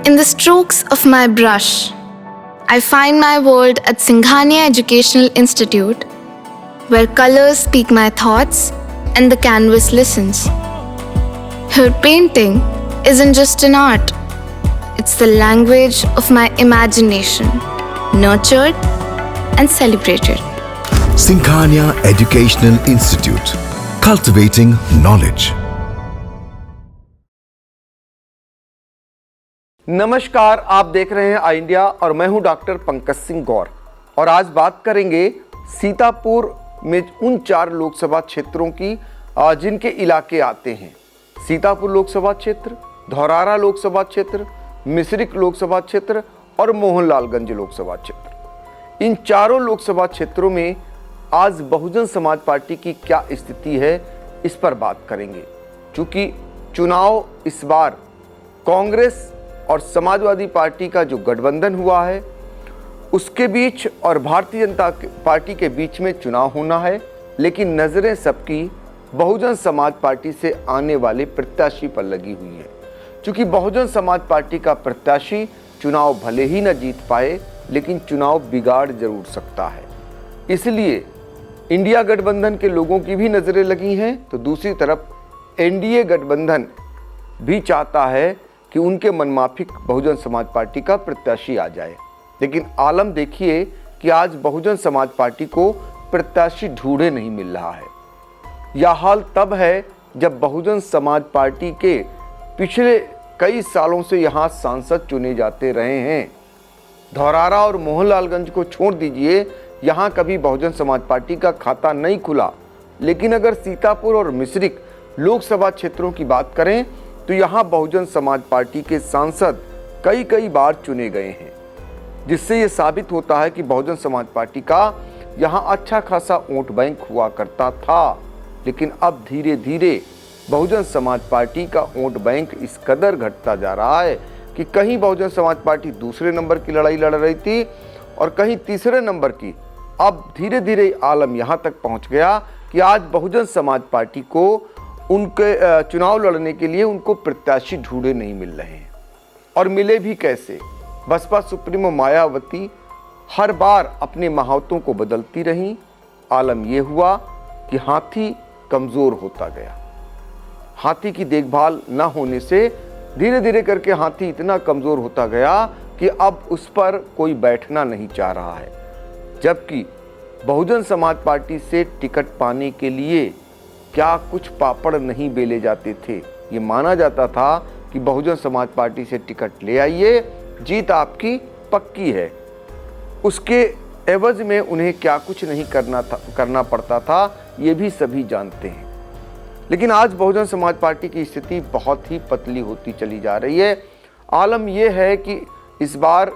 In the strokes of my brush, I find my world at Singhania Educational Institute, where colors speak my thoughts and the canvas listens. Here, painting isn't just an art, it's the language of my imagination, nurtured and celebrated. Singhania Educational Institute, cultivating knowledge. नमस्कार, आप देख रहे हैं आई India और मैं हूं doctor Pankaj Singh गौर। और आज बात करेंगे सीतापुर में उन 4 लोकसभा क्षेत्रों की जिनके इलाके आते हैं। सीतापुर लोकसभा क्षेत्र, धौरारा लोकसभा क्षेत्र, मिश्रिख लोकसभा क्षेत्र और मोहनलालगंज लोकसभा क्षेत्र। इन चारों लोकसभा क्षेत्रों में आज बहुजन समाज पार्टी की क्या स्थिति है, इस पर बात करेंगे। क्योंकि चुनाव इस बार कांग्रेस और समाजवादी पार्टी का जो गठबंधन हुआ है उसके बीच और भारतीय जनता पार्टी के बीच में चुनाव होना है, लेकिन नज़रें सबकी बहुजन समाज पार्टी से आने वाले प्रत्याशी पर लगी हुई है। क्योंकि बहुजन समाज पार्टी का प्रत्याशी चुनाव भले ही न जीत पाए, लेकिन चुनाव बिगाड़ जरूर सकता है। इसलिए इंडिया गठबंधन के लोगों की भी नज़रें लगी हैं, तो दूसरी तरफ एनडीए गठबंधन भी चाहता है कि उनके मनमाफिक बहुजन समाज पार्टी का प्रत्याशी आ जाए। लेकिन आलम देखिए कि आज बहुजन समाज पार्टी को प्रत्याशी ढूंढे नहीं मिल रहा है। यह हाल तब है जब बहुजन समाज पार्टी के पिछले कई सालों से यहाँ सांसद चुने जाते रहे हैं। धौरारा और मोहनलालगंज को छोड़ दीजिए, यहाँ कभी बहुजन समाज पार्टी का खाता नहीं खुला। लेकिन अगर सीतापुर और मिश्रिख लोकसभा क्षेत्रों की बात करें तो यहाँ बहुजन समाज पार्टी के सांसद कई बार चुने गए हैं, जिससे ये साबित होता है कि बहुजन समाज पार्टी का यहाँ अच्छा खासा वोट बैंक हुआ करता था। लेकिन अब धीरे धीरे बहुजन समाज पार्टी का वोट बैंक इस कदर घटता जा रहा है कि कहीं बहुजन समाज पार्टी दूसरे नंबर की लड़ाई लड़ रही थी और कहीं तीसरे नंबर की। अब धीरे धीरे आलम यहाँ तक पहुँच गया कि आज बहुजन समाज पार्टी को उनके चुनाव लड़ने के लिए उनको प्रत्याशी ढूंढे नहीं मिल रहे हैं। और मिले भी कैसे? बसपा सुप्रीमो मायावती हर बार अपने महावतों को बदलती रहीं। आलम यह हुआ कि हाथी कमज़ोर होता गया। हाथी की देखभाल न होने से धीरे धीरे करके हाथी इतना कमज़ोर होता गया कि अब उस पर कोई बैठना नहीं चाह रहा है। जबकि बहुजन समाज पार्टी से टिकट पाने के लिए क्या कुछ पापड़ नहीं बेले जाते थे। ये माना जाता था कि बहुजन समाज पार्टी से टिकट ले आइए, जीत आपकी पक्की है। उसके एवज में उन्हें क्या कुछ नहीं करना पड़ता था, ये भी सभी जानते हैं। लेकिन आज बहुजन समाज पार्टी की स्थिति बहुत ही पतली होती चली जा रही है। आलम यह है कि इस बार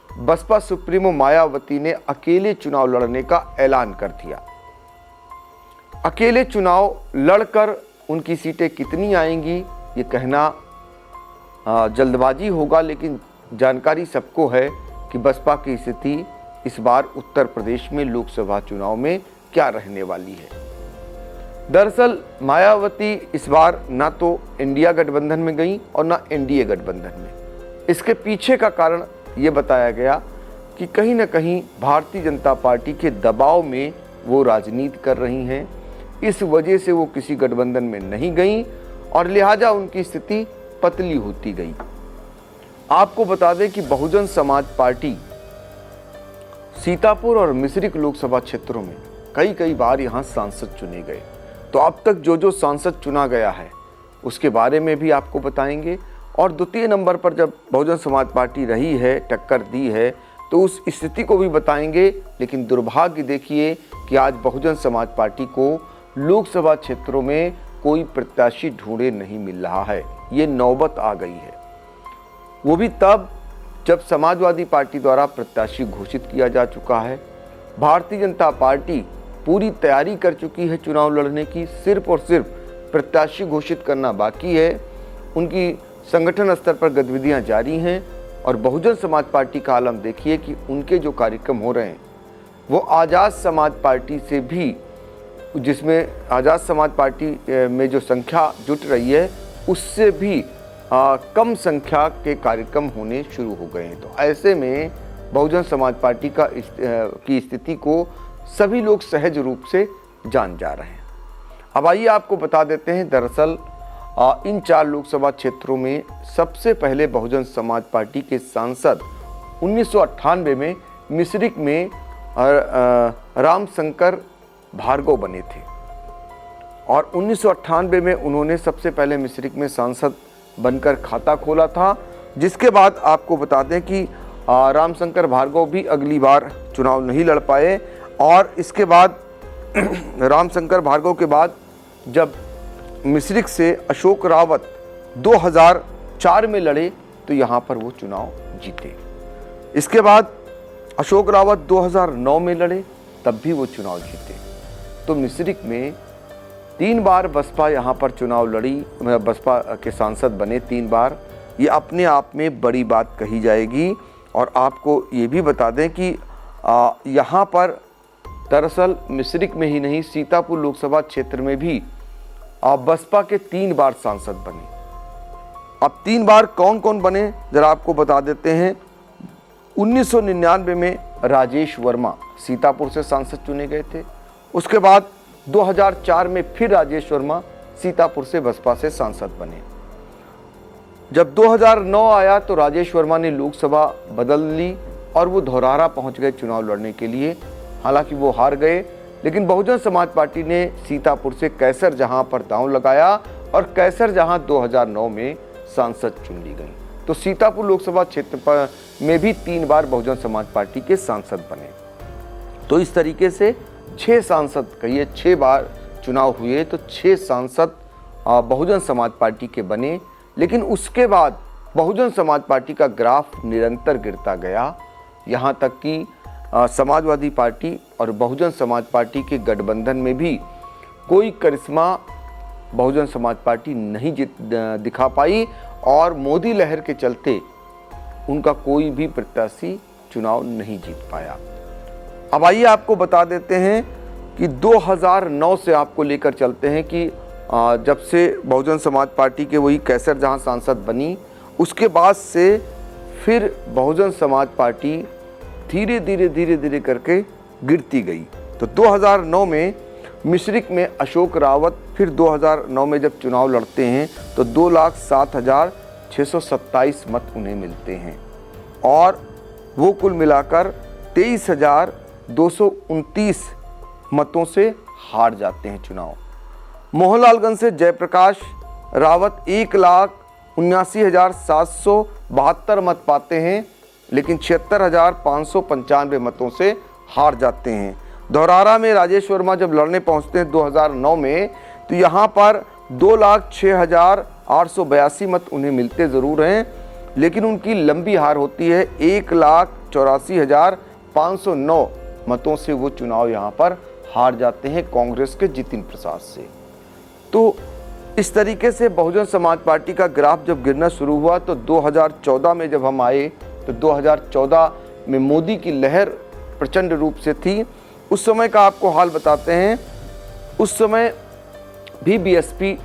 बसपा सुप्रीमो मायावती ने अकेले चुनाव लड़ने का ऐलान कर दिया। अकेले चुनाव लड़कर उनकी सीटें कितनी आएंगी ये कहना जल्दबाजी होगा, लेकिन जानकारी सबको है कि बसपा की स्थिति इस बार उत्तर प्रदेश में लोकसभा चुनाव में क्या रहने वाली है। दरअसल मायावती इस बार ना तो इंडिया गठबंधन में गई और ना एनडीए गठबंधन में। इसके पीछे का कारण ये बताया गया कि कहीं ना कहीं भारतीय जनता पार्टी के दबाव में वो राजनीति कर रही हैं। इस वजह से वो किसी गठबंधन में नहीं गई और लिहाजा उनकी स्थिति पतली होती गई। आपको बता दें कि बहुजन समाज पार्टी सीतापुर और मिश्रिख लोकसभा क्षेत्रों में कई बार यहाँ सांसद चुने गए। तो अब तक जो सांसद चुना गया है उसके बारे में भी आपको बताएंगे। और द्वितीय नंबर पर जब बहुजन समाज पार्टी रही है, टक्कर दी है, तो उस स्थिति को भी बताएंगे। लेकिन दुर्भाग्य देखिए कि आज बहुजन समाज पार्टी को लोकसभा क्षेत्रों में कोई प्रत्याशी ढूंढे नहीं मिल रहा है। ये नौबत आ गई है, वो भी तब जब समाजवादी पार्टी द्वारा प्रत्याशी घोषित किया जा चुका है। भारतीय जनता पार्टी पूरी तैयारी कर चुकी है चुनाव लड़ने की, सिर्फ और सिर्फ प्रत्याशी घोषित करना बाकी है। उनकी संगठन स्तर पर गतिविधियां जारी हैं और बहुजन समाज पार्टी का आलम देखिए कि उनके जो कार्यक्रम हो रहे हैं वो आज़ाद समाज पार्टी से भी, जिसमें आज़ाद समाज पार्टी में जो संख्या जुट रही है उससे भी कम संख्या के कार्यक्रम होने शुरू हो गए हैं। तो ऐसे में बहुजन समाज पार्टी की स्थिति को सभी लोग सहज रूप से जान जा रहे हैं। अब आइए आपको बता देते हैं, दरअसल इन 4 लोकसभा क्षेत्रों में सबसे पहले बहुजन समाज पार्टी के सांसद 1998 में मिश्रिक में रामशंकर भार्गव बने थे और 1998 में उन्होंने सबसे पहले मिश्रिक में सांसद बनकर खाता खोला था। जिसके बाद आपको बता दें कि रामशंकर भार्गव भी अगली बार चुनाव नहीं लड़ पाए और इसके बाद रामशंकर भार्गव के बाद जब मिश्रिक से अशोक रावत 2004 में लड़े तो यहाँ पर वो चुनाव जीते। इसके बाद अशोक रावत 2009 में लड़े, तब भी वो चुनाव जीते। तो मिश्रिक में 3 बार बसपा यहाँ पर चुनाव लड़ी, बसपा के सांसद बने 3 बार। ये अपने आप में बड़ी बात कही जाएगी। और आपको ये भी बता दें कि यहाँ पर दरअसल मिश्रिक में ही नहीं, सीतापुर लोकसभा क्षेत्र में भी बसपा के 3 बार सांसद बने। अब 3 बार कौन कौन बने जरा आपको बता देते हैं। 1999 में राजेश वर्मा सीतापुर से सांसद चुने गए थे। उसके बाद 2004 में फिर राजेश वर्मा सीतापुर से बसपा से सांसद बने। जब 2009 आया तो राजेश वर्मा ने लोकसभा बदल ली और वो धौरहरा पहुंच गए चुनाव लड़ने के लिए। हालांकि वो हार गए, लेकिन बहुजन समाज पार्टी ने सीतापुर से कैसर जहां पर दांव लगाया और कैसर जहां 2009 में सांसद चुन ली गई। तो सीतापुर लोकसभा क्षेत्र में भी 3 बार बहुजन समाज पार्टी के सांसद बने। तो इस तरीके से 6 सांसद, कहिए 6 बार चुनाव हुए तो 6 सांसद बहुजन समाज पार्टी के बने। लेकिन उसके बाद बहुजन समाज पार्टी का ग्राफ निरंतर गिरता गया, यहाँ तक कि समाजवादी पार्टी और बहुजन समाज पार्टी के गठबंधन में भी कोई करिश्मा बहुजन समाज पार्टी नहीं दिखा पाई और मोदी लहर के चलते उनका कोई भी प्रत्याशी चुनाव नहीं जीत पाया। अब आइए आपको बता देते हैं कि 2009 से आपको लेकर चलते हैं कि जब से बहुजन समाज पार्टी के वही कैसर जहां सांसद बनी, उसके बाद से फिर बहुजन समाज पार्टी धीरे धीरे करके गिरती गई। तो 2009 में मिश्रिक में अशोक रावत फिर 2009 में जब चुनाव लड़ते हैं तो 2,07,627 मत उन्हें मिलते हैं और वो कुल मिलाकर 23,229 मतों से हार जाते हैं चुनाव। मोहनलालगंज से जयप्रकाश रावत 1,79,772 मत पाते हैं, लेकिन 76,595 मतों से हार जाते हैं। धौरहरा में राजेश वर्मा जब लड़ने पहुंचते हैं 2009 में तो यहाँ पर 2,06,882 मत उन्हें मिलते ज़रूर हैं, लेकिन उनकी लंबी हार होती है। 1,84,509 मतों से वो चुनाव यहाँ पर हार जाते हैं कांग्रेस के जितिन प्रसाद से। तो इस तरीके से बहुजन समाज पार्टी का ग्राफ जब गिरना शुरू हुआ तो 2014 में जब हम आए तो 2014 में मोदी की लहर प्रचंड रूप से थी। उस समय का आपको हाल बताते हैं। उस समय भी बीएसपी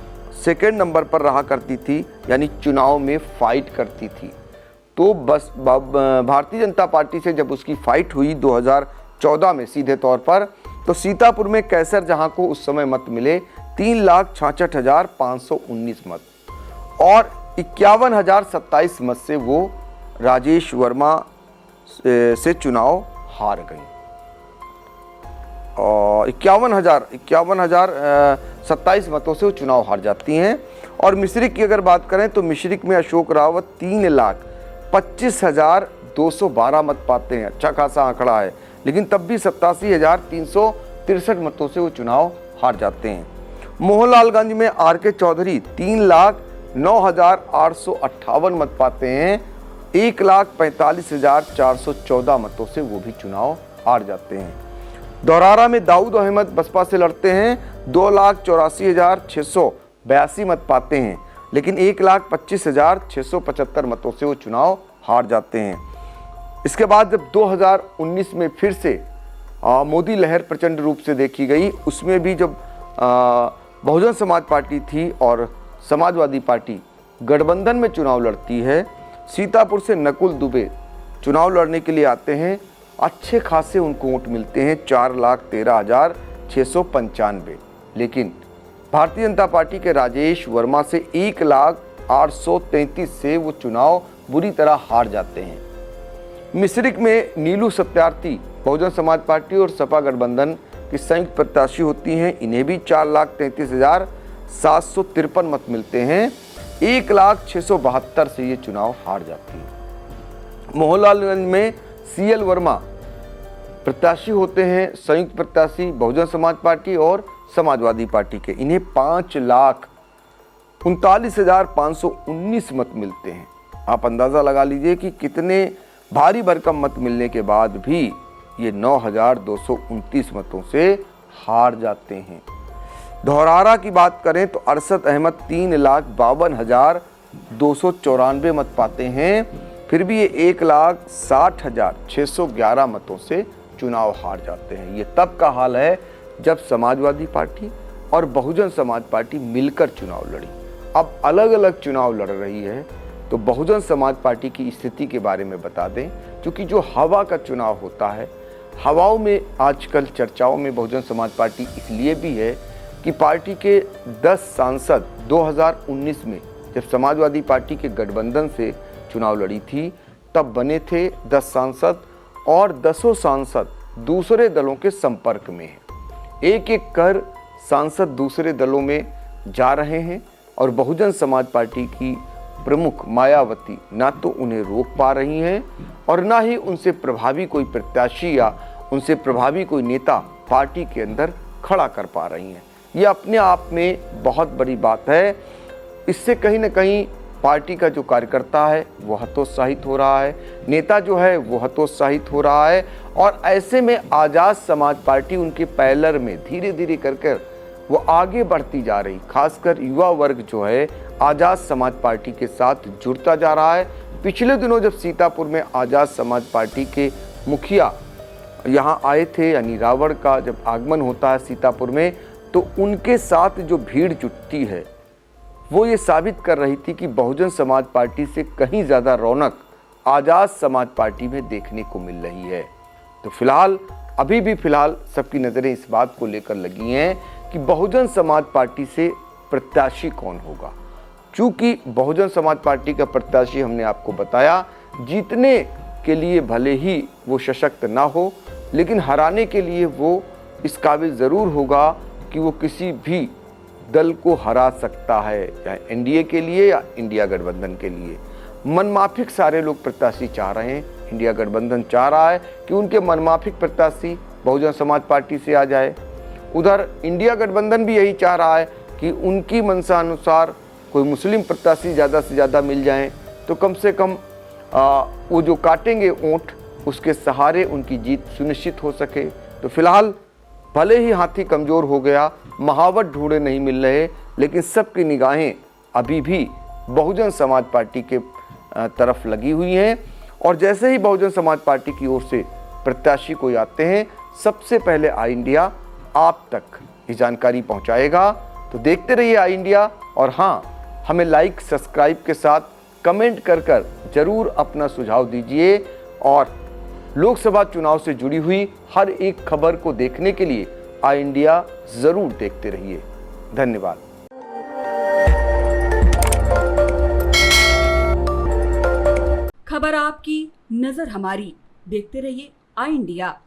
सेकेंड नंबर पर रहा करती थी, यानी चुनाव में फाइट करती थी। तो बस भारतीय जनता पार्टी से जब उसकी फाइट हुई 2014 में सीधे तौर पर, तो सीतापुर में कैसर जहां को उस समय मत मिले 3,66,519 मत और 51,027 मत से वो राजेश वर्मा से चुनाव हार गई और 51,027 मतों से वो चुनाव हार जाती हैं। और मिश्रिक की अगर बात करें तो मिश्रिक में अशोक रावत 3,25,212 मत पाते हैं, अच्छा खासा आंकड़ा है, लेकिन तब भी 87,363 मतों से वो चुनाव हार जाते हैं। मोहनलालगंज में आर.के. चौधरी 3,09,858 मत पाते हैं, 1,45,414 मतों से वो भी चुनाव हार जाते हैं। धौरहरा में दाऊद अहमद बसपा से लड़ते हैं, 2,84,682 मत पाते हैं, लेकिन 1,25,675 मतों से वो चुनाव हार जाते हैं। इसके बाद जब 2019 में फिर से मोदी लहर प्रचंड रूप से देखी गई, उसमें भी जब बहुजन समाज पार्टी थी और समाजवादी पार्टी गठबंधन में चुनाव लड़ती है। सीतापुर से नकुल दुबे चुनाव लड़ने के लिए आते हैं। अच्छे खासे उनको वोट मिलते हैं 4,13,695। लेकिन भारतीय जनता पार्टी के राजेश वर्मा से 1,08,33 से वो चुनाव बुरी तरह हार जाते हैं। मिश्रिक में नीलू सत्यार्थी बहुजन समाज पार्टी और सपा गठबंधन की संयुक्त प्रत्याशी होती हैं। इन्हें भी 4,33,753 मत मिलते हैं। 1,06,72 से ये चुनाव हार जाती है। मोहनलालगंज में CL वर्मा प्रत्याशी होते हैं, संयुक्त प्रत्याशी बहुजन समाज पार्टी और समाजवादी पार्टी के। इन्हें 5,39,519 मत मिलते हैं। आप अंदाजा लगा लीजिए कि कितने भारी भरकम मत मिलने के बाद भी ये 9,229 मतों से हार जाते हैं। धौरहरा की बात करें तो अरशद अहमद 3,52,294 मत पाते हैं। फिर भी ये 1,60,611 मतों से चुनाव हार जाते हैं। ये तब का हाल है जब समाजवादी पार्टी और बहुजन समाज पार्टी मिलकर चुनाव लड़ी। अब अलग अलग चुनाव लड़ रही है, तो बहुजन समाज पार्टी की स्थिति के बारे में बता दें। क्योंकि जो हवा का चुनाव होता है, हवाओं में आजकल चर्चाओं में बहुजन समाज पार्टी इसलिए भी है कि पार्टी के 10 सांसद 2019 में जब समाजवादी पार्टी के गठबंधन से चुनाव लड़ी थी तब बने थे 10 सांसद, और 10 सांसद दूसरे दलों के संपर्क में हैं। एक एक कर सांसद दूसरे दलों में जा रहे हैं और बहुजन समाज पार्टी की प्रमुख मायावती ना तो उन्हें रोक पा रही हैं और ना ही उनसे प्रभावी कोई प्रत्याशी या उनसे प्रभावी कोई नेता पार्टी के अंदर खड़ा कर पा रही हैं। ये अपने आप में बहुत बड़ी बात है। इससे कहीं ना कहीं पार्टी का जो कार्यकर्ता है वो हतोत्साहित हो रहा है, नेता जो है वो हतोत्साहित हो रहा है, और ऐसे में आज़ाद समाज पार्टी उनके पैलर में धीरे धीरे कर वो आगे बढ़ती जा रही। खासकर युवा वर्ग जो है आज़ाद समाज पार्टी के साथ जुड़ता जा रहा है। पिछले दिनों जब सीतापुर में आज़ाद समाज पार्टी के मुखिया यहाँ आए थे, यानी रावण का जब आगमन होता है सीतापुर में, तो उनके साथ जो भीड़ जुटती है वो ये साबित कर रही थी कि बहुजन समाज पार्टी से कहीं ज़्यादा रौनक आज़ाद समाज पार्टी में देखने को मिल रही है। तो अभी भी फिलहाल सबकी नज़रें इस बात को लेकर लगी हैं कि बहुजन समाज पार्टी से प्रत्याशी कौन होगा। चूँकि बहुजन समाज पार्टी का प्रत्याशी हमने आपको बताया जीतने के लिए भले ही वो सशक्त ना हो, लेकिन हराने के लिए वो इस काबिल ज़रूर होगा कि वो किसी भी दल को हरा सकता है, चाहे एनडीए के लिए या इंडिया गठबंधन के लिए। मनमाफिक सारे लोग प्रत्याशी चाह रहे हैं। इंडिया गठबंधन चाह रहा है कि उनके मनमाफिक प्रत्याशी बहुजन समाज पार्टी से आ जाए। उधर इंडिया गठबंधन भी यही चाह रहा है कि उनकी मंशा अनुसार कोई मुस्लिम प्रत्याशी ज़्यादा से ज़्यादा मिल जाएं, तो कम से कम वो जो काटेंगे ऊँट उसके सहारे उनकी जीत सुनिश्चित हो सके। तो फिलहाल भले ही हाथी कमज़ोर हो गया, महावत ढूंढे नहीं मिल रहे, लेकिन सबकी निगाहें अभी भी बहुजन समाज पार्टी के तरफ लगी हुई हैं। और जैसे ही बहुजन समाज पार्टी की ओर से प्रत्याशी कोई आते हैं, सबसे पहले आई इंडिया आप तक ये जानकारी पहुंचाएगा। तो देखते रहिए आई इंडिया, और हाँ, हमें लाइक सब्सक्राइब के साथ कमेंट कर ज़रूर अपना सुझाव दीजिए, और लोकसभा चुनाव से जुड़ी हुई हर एक खबर को देखने के लिए आई इंडिया ज़रूर देखते रहिए। धन्यवाद। खबर आपकी, नजर हमारी। देखते रहिए आई इंडिया।